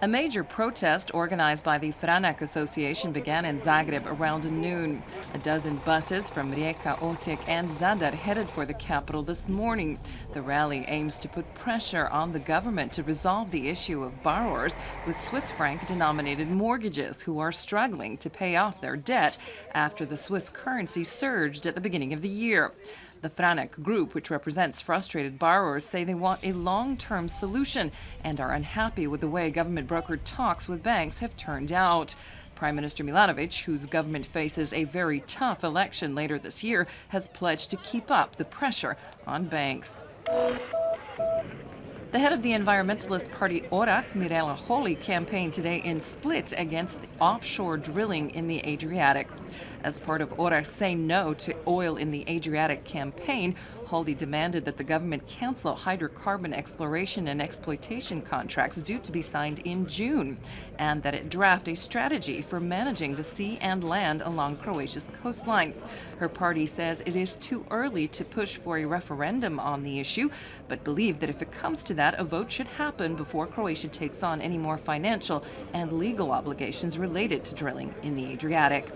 A major protest organized by the Franak Association began in Zagreb around noon. A dozen buses from Rijeka, Osijek and Zadar headed for the capital this morning. The rally aims to put pressure on the government to resolve the issue of borrowers with Swiss franc-denominated mortgages who are struggling to pay off their debt after the Swiss currency surged at the beginning of the year. The Franak group, which represents frustrated borrowers, say they want a long-term solution and are unhappy with the way government-brokered talks with banks have turned out. Prime Minister Milanovic, whose government faces a very tough election later this year, has pledged to keep up the pressure on banks. The head of the environmentalist party Orah, Mirela Holy, campaigned today in Split against the offshore drilling in the Adriatic. As part of Orah's Say No to Oil in the Adriatic campaign, Holy demanded that the government cancel hydrocarbon exploration and exploitation contracts due to be signed in June, and that it draft a strategy for managing the sea and land along Croatia's coastline. Her party says it is too early to push for a referendum on the issue, but believe that if it comes to that, a vote should happen before Croatia takes on any more financial and legal obligations related to drilling in the Adriatic.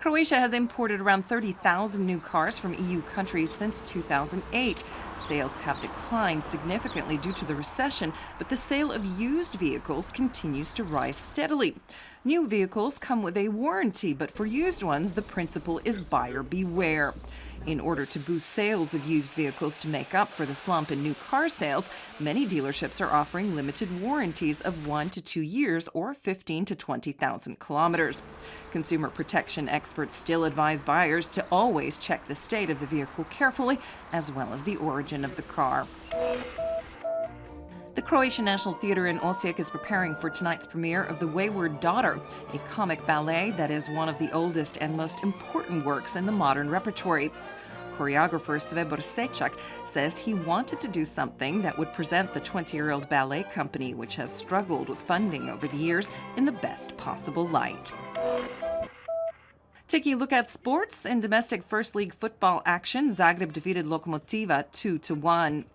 Croatia has imported around 30,000 new cars from EU countries since 2008. Sales have declined significantly due to the recession, but the sale of used vehicles continues to rise steadily. New vehicles come with a warranty, but for used ones, the principle is buyer beware. In order to boost sales of used vehicles to make up for the slump in new car sales, many dealerships are offering limited warranties of 1 to 2 years or 15 to 20,000 kilometers. Consumer protection experts still advise buyers to always check the state of the vehicle carefully, as well as the origin of the car. The Croatian National Theatre in Osijek is preparing for tonight's premiere of The Wayward Daughter, a comic ballet that is one of the oldest and most important works in the modern repertory. Choreographer Srebor Sečak says he wanted to do something that would present the 20-year-old ballet company, which has struggled with funding over the years, in the best possible light. Taking a look at sports, in domestic First League football action, Zagreb defeated Lokomotiva 2-1.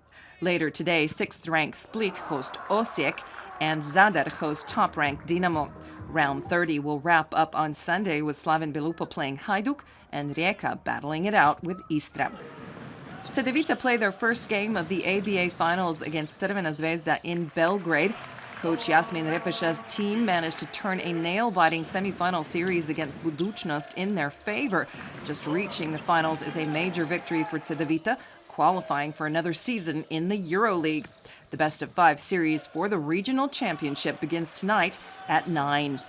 Later today, 6th-ranked Split host Osijek and Zadar host top-ranked Dinamo. Round 30 will wrap up on Sunday with Slaven Belupo playing Hajduk and Rijeka battling it out with Istra. Cedevita play their first game of the ABA Finals against Crvena Zvezda in Belgrade. Coach Jasmin Repeša's team managed to turn a nail-biting semifinal series against Budućnost in their favor. Just reaching the finals is a major victory for Cedevita, qualifying for another season in the EuroLeague. The best-of-5 series for the regional championship begins tonight at 9.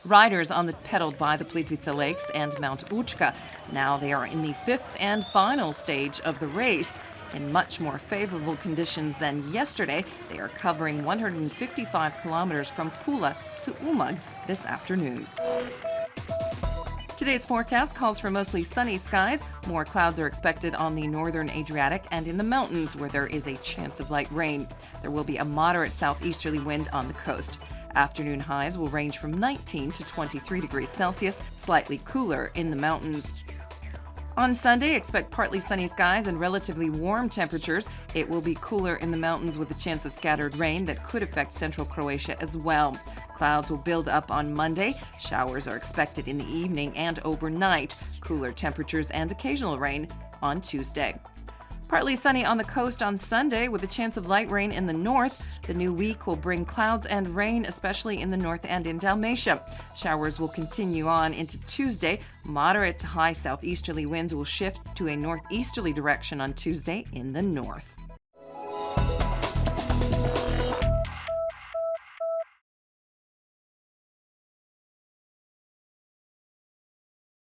Riders on the pedaled by the Plitvice Lakes and Mount Učka. Now they are in the 5th and final stage of the race. In much more favorable conditions than yesterday, they are covering 155 kilometers from Pula to Umag this afternoon. Today's forecast calls for mostly sunny skies. More clouds are expected on the northern Adriatic and in the mountains, where there is a chance of light rain. There will be a moderate southeasterly wind on the coast. Afternoon highs will range from 19 to 23 degrees Celsius, slightly cooler in the mountains. On Sunday, expect partly sunny skies and relatively warm temperatures. It will be cooler in the mountains with a chance of scattered rain that could affect central Croatia as well. Clouds will build up on Monday. Showers are expected in the evening and overnight. Cooler temperatures and occasional rain on Tuesday. Partly sunny on the coast on Sunday with a chance of light rain in the north. The new week will bring clouds and rain, especially in the north and in Dalmatia. Showers will continue on into Tuesday. Moderate to high southeasterly winds will shift to a northeasterly direction on Tuesday in the north.